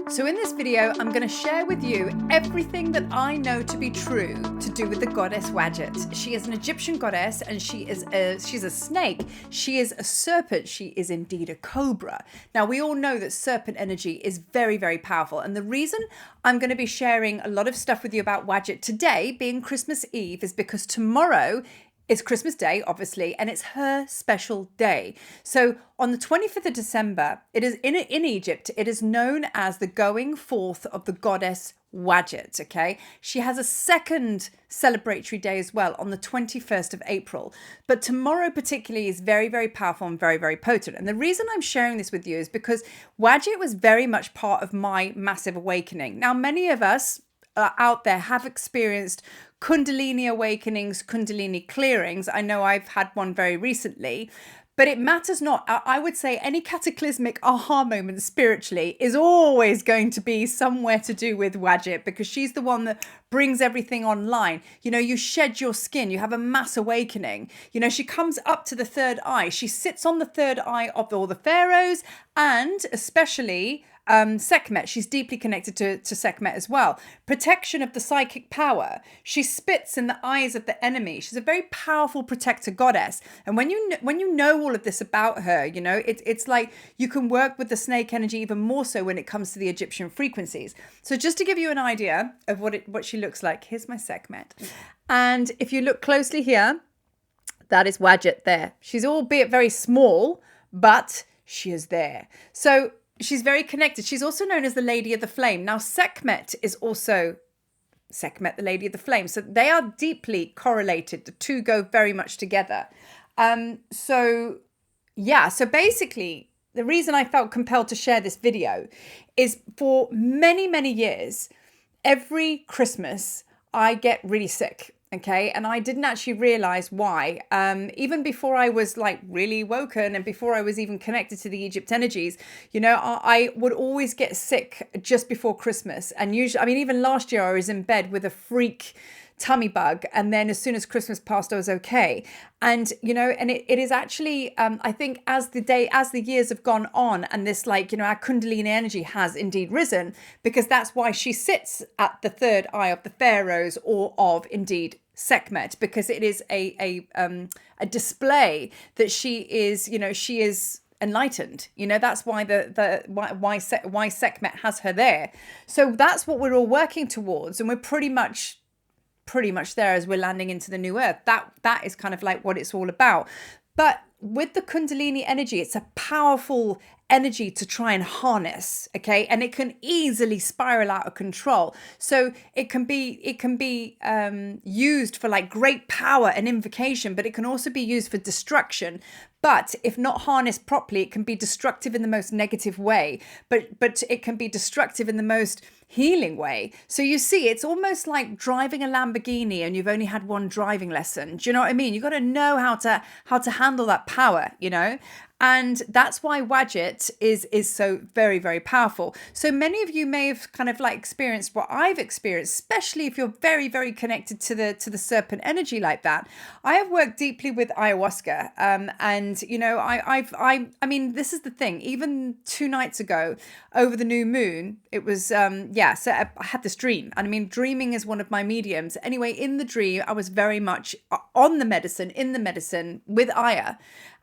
So in this video, I'm going to share with you everything that I know to be true to do with the goddess Wadjet. She is an Egyptian goddess and she's a snake. She is a serpent. She is indeed a cobra. Now, we all know that serpent energy is very, very powerful. And the reason I'm going to be sharing a lot of stuff with you about Wadjet today, being Christmas Eve, is because tomorrow it's Christmas Day, obviously, and it's her special day. So on the 25th of December, it is in Egypt, it is known as the going forth of the goddess Wadjet, okay? She has a second celebratory day as well on the 21st of April. But tomorrow particularly is very, very powerful and very, very potent. And the reason I'm sharing this with you is because Wadjet was very much part of my massive awakening. Now, many of us out there have experienced Kundalini awakenings, Kundalini clearings. I know I've had one very recently, but it matters not. I would say any cataclysmic aha moment spiritually is always going to be somewhere to do with Wadjet, because she's the one that brings everything online. You know, you shed your skin, you have a mass awakening. You know, she comes up to the third eye. She sits on the third eye of all the pharaohs, and especially Sekhmet. She's deeply connected to Sekhmet as well. Protection of the psychic power. She spits in the eyes of the enemy. She's a very powerful protector goddess. And when you know all of this about her, you know, it's like you can work with the snake energy even more so when it comes to the Egyptian frequencies. So just to give you an idea of what she looks like, here's my Sekhmet. And if you look closely here, that is Wadjet there. She's albeit very small, but she is there. So she's very connected. She's also known as the Lady of the Flame. Now, Sekhmet is also Sekhmet, the Lady of the Flame. So they are deeply correlated. The two go very much together. So basically, the reason I felt compelled to share this video is for many, many years, every Christmas, I get really sick. Okay. And I didn't actually realize why. Even before I was like really woken and before I was even connected to the Egypt energies, you know, I would always get sick just before Christmas. And usually, I mean, even last year I was in bed with a freak tummy bug. And then as soon as Christmas passed, I was okay. And, you know, and it is actually, I think as the years have gone on and this, like, you know, our Kundalini energy has indeed risen, because that's why she sits at the third eye of the pharaohs or of indeed Sekhmet, because it is a display that she is enlightened. You know, that's why why Sekhmet has her there. So that's what we're all working towards, and we're pretty much there as we're landing into the new earth. That is kind of like what it's all about. But with the Kundalini energy, it's a powerful energy to try and harness, okay? And it can easily spiral out of control. So it can be used for like great power and invocation, but it can also be used for destruction. But if not harnessed properly, it can be destructive in the most negative way, but it can be destructive in the most healing way. So you see, it's almost like driving a Lamborghini and you've only had one driving lesson. Do you know what I mean? You've got to know how to handle that power, you know? And that's why Wadjet is so very, very powerful. So many of you may have kind of like experienced what I've experienced, especially if you're very, very connected to the serpent energy like that. I have worked deeply with ayahuasca, and you know, I mean, this is the thing. Even 2 nights ago, over the new moon, it was so I had this dream, and I mean, dreaming is one of my mediums. Anyway, in the dream, I was very much in the medicine with Aya.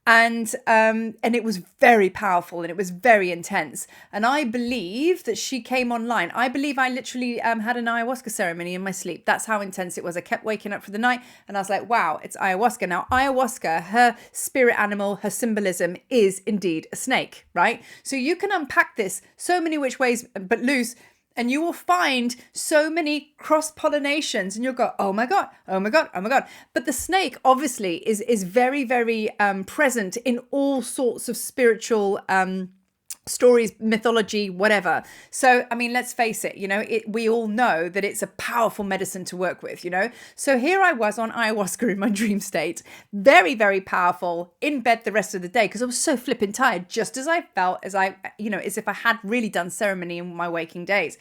And it was very powerful and it was very intense. And I believe that she came online. I believe I literally had an ayahuasca ceremony in my sleep. That's how intense it was. I kept waking up for the night and I was like, wow, it's ayahuasca. Now, ayahuasca, her spirit animal, her symbolism is indeed a snake, right? So you can unpack this so many which ways but loose. And you will find so many cross-pollinations and you'll go, oh my God, oh my God, oh my God. But the snake obviously is very, very present in all sorts of spiritual stories, mythology, whatever. So, I mean, let's face it, you know, we all know that it's a powerful medicine to work with, you know. So here I was on ayahuasca in my dream state, very, very powerful, in bed the rest of the day because I was so flipping tired, just as I felt as if I had really done ceremony in my waking days.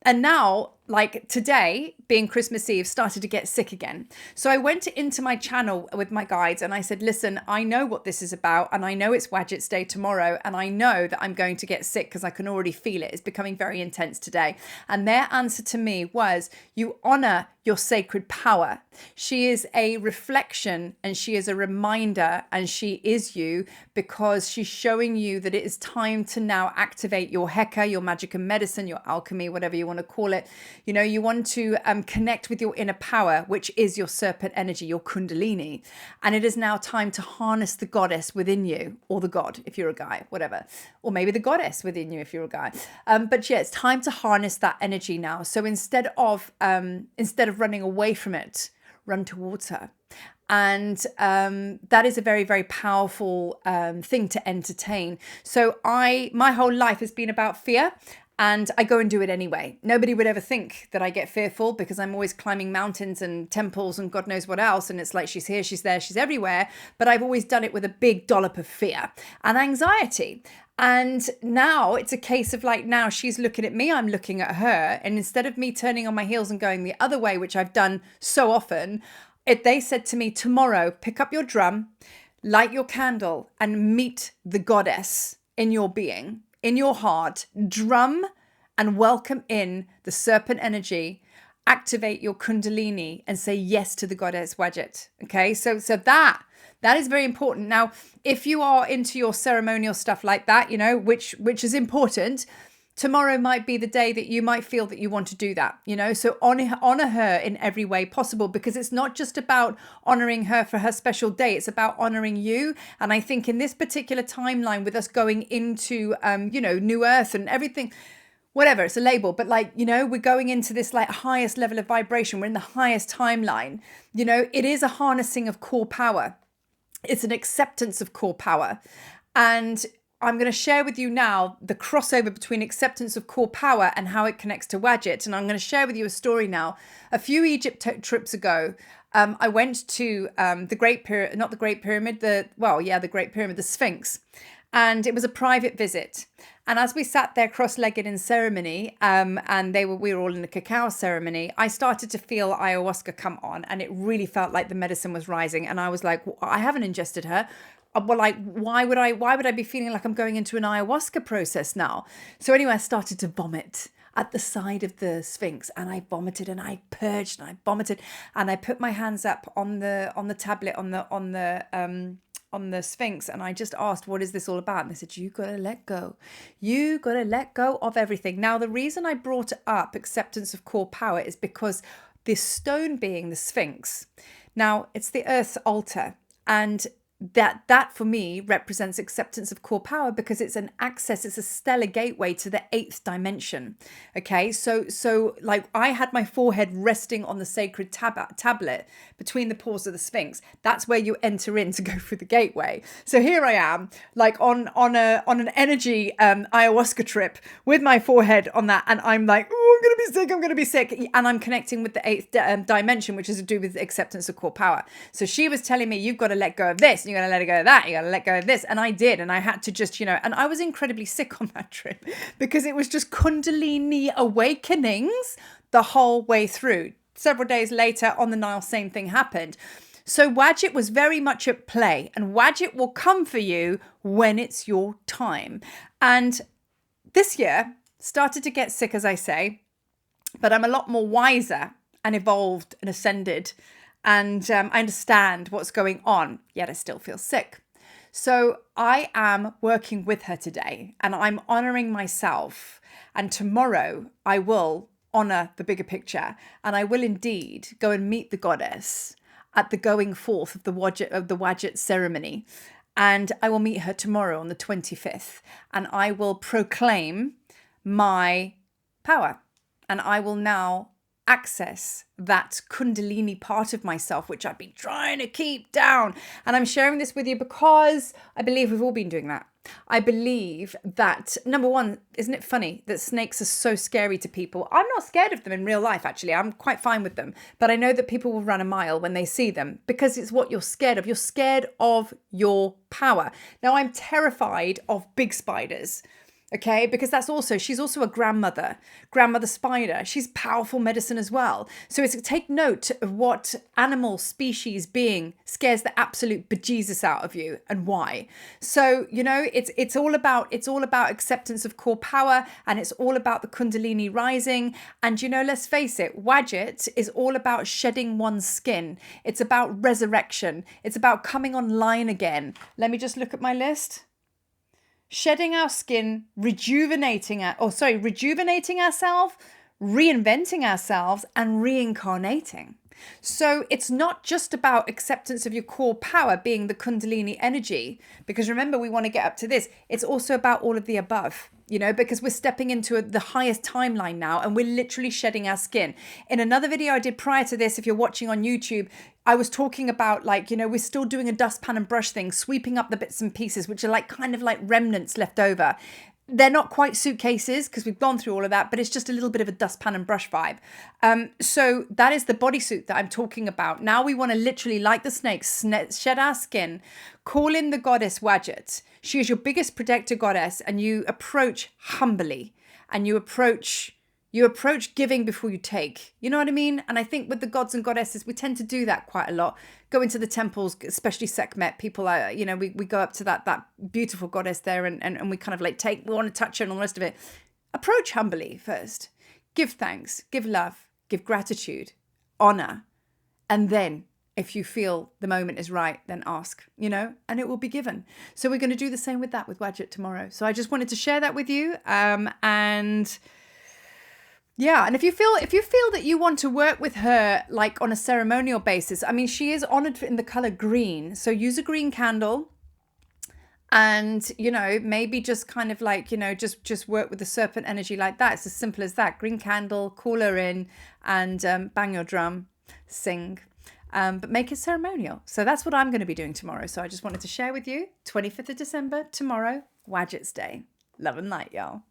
And now like today being Christmas Eve, started to get sick again. So I went into my channel with my guides and I said, listen, I know what this is about. And I know it's Wadjet's Day tomorrow. And I know that I'm going to get sick because I can already feel it. It's becoming very intense today. And their answer to me was, you honor your sacred power. She is a reflection and she is a reminder and she is you, because she's showing you that it is time to now activate your Heka, your magic and medicine, your alchemy, whatever you want to call it. You know, you want to connect with your inner power, which is your serpent energy, your kundalini. And it is now time to harness the goddess within you, or the god, if you're a guy, whatever. Or maybe the goddess within you, if you're a guy. But yeah, it's time to harness that energy now. So instead of running away from it, run towards her. And that is a very, very powerful thing to entertain. So my whole life has been about fear, and I go and do it anyway. Nobody would ever think that I get fearful, because I'm always climbing mountains and temples and God knows what else. And it's like, she's here, she's there, she's everywhere. But I've always done it with a big dollop of fear and anxiety. And now it's a case of like, now she's looking at me, I'm looking at her. And instead of me turning on my heels and going the other way, which I've done so often, they said to me, tomorrow, pick up your drum, light your candle, and meet the goddess in your being, in your heart. Drum and welcome in the serpent energy. Activate your kundalini and say yes to the goddess Wadjet. Okay, so that is very important. Now, if you are into your ceremonial stuff like that, you know, which is important, tomorrow might be the day that you might feel that you want to do that, you know. So honor her in every way possible, because it's not just about honoring her for her special day. It's about honoring you. And I think in this particular timeline, with us going into, you know, New Earth and everything, whatever, it's a label, but like, you know, we're going into this like highest level of vibration. We're in the highest timeline. You know, it is a harnessing of core power. It's an acceptance of core power. And I'm going to share with you now the crossover between acceptance of core power and how it connects to Wadjet. And I'm going to share with you a story now. A few Egypt trips ago, I went to the Great Pyramid, not the Great Pyramid, the Great Pyramid, the Sphinx. And it was a private visit. And as we sat there cross-legged in ceremony, and we were all in the cacao ceremony, I started to feel ayahuasca come on, and it really felt like the medicine was rising. And I was like, I haven't ingested her. Well, like, why would I be feeling like I'm going into an ayahuasca process now? So anyway, I started to vomit at the side of the Sphinx, and I vomited and I purged and I vomited, and I put my hands up on the tablet on the Sphinx, and I just asked, what is this all about? And they said, you got to let go. You got to let go of everything. Now, the reason I brought up acceptance of core power is because this stone being the Sphinx, now it's the Earth's altar, and that for me represents acceptance of core power, because it's an access, it's a stellar gateway to the 8th dimension. Okay, so like I had my forehead resting on the sacred tablet between the paws of the Sphinx. That's where you enter in to go through the gateway. So here I am, like on an energy ayahuasca trip with my forehead on that, and I'm like, oh, I'm gonna be sick, and I'm connecting with the 8th dimension, which is to do with acceptance of core power. So she was telling me, you've got to let go of this, you're going to let go of that, you got to let go of this. And I did. And I had to just, you know, and I was incredibly sick on that trip, because it was just kundalini awakenings the whole way through. Several days later on the Nile, same thing happened. So Wadjet was very much at play, and Wadjet will come for you when it's your time. And this year started to get sick, as I say, but I'm a lot more wiser and evolved and ascended. And I understand what's going on, yet I still feel sick. So I am working with her today, and I'm honoring myself. And tomorrow I will honor the bigger picture, and I will indeed go and meet the goddess at the going forth of the Wadjet ceremony. And I will meet her tomorrow on the 25th, and I will proclaim my power, and I will now access that kundalini part of myself, which I've been trying to keep down. And I'm sharing this with you because I believe we've all been doing that. I believe that, number one, isn't it funny that snakes are so scary to people? I'm not scared of them in real life, actually. I'm quite fine with them. But I know that people will run a mile when they see them, because it's what you're scared of. You're scared of your power. Now, I'm terrified of big spiders. Okay, because she's also a grandmother spider. She's powerful medicine as well. So it's take note of what animal species being scares the absolute bejesus out of you and why. So, it's all about acceptance of core power, and it's all about the Kundalini rising. And let's face it, Wadjet is all about shedding one's skin. It's about resurrection. It's about coming online again. Let me just look at my list. Shedding our skin, rejuvenating ourselves, reinventing ourselves, and reincarnating. So it's not just about acceptance of your core power being the Kundalini energy, because remember, we want to get up to this. It's also about all of the above, because we're stepping into the highest timeline now, and we're literally shedding our skin. In another video I did prior to this, if you're watching on YouTube, I was talking about we're still doing a dustpan and brush thing, sweeping up the bits and pieces, which are kind of like remnants left over. They're not quite suitcases because we've gone through all of that, but it's just a little bit of a dustpan and brush vibe. So that is the bodysuit that I'm talking about. Now we want to literally, like the snakes, shed our skin, call in the goddess Wadjet. She is your biggest protector goddess, and you approach humbly, and you approach giving before you take. You know what I mean? And I think with the gods and goddesses, we tend to do that quite a lot. Go into the temples, especially Sekhmet, people are, we go up to that beautiful goddess there and we kind of we want to touch her and all the rest of it. Approach humbly first. Give thanks, give love, give gratitude, honor. And then if you feel the moment is right, then ask, and it will be given. So we're going to do the same with Wadjet tomorrow. So I just wanted to share that with you. Yeah, and if you feel that you want to work with her on a ceremonial basis, I mean, she is honored in the color green. So use a green candle, and maybe just kind of just work with the serpent energy like that. It's as simple as that. Green candle, call her in, and bang your drum, sing. But make it ceremonial. So that's what I'm going to be doing tomorrow. So I just wanted to share with you, 25th of December, tomorrow, Wadjet's Day. Love and light, y'all.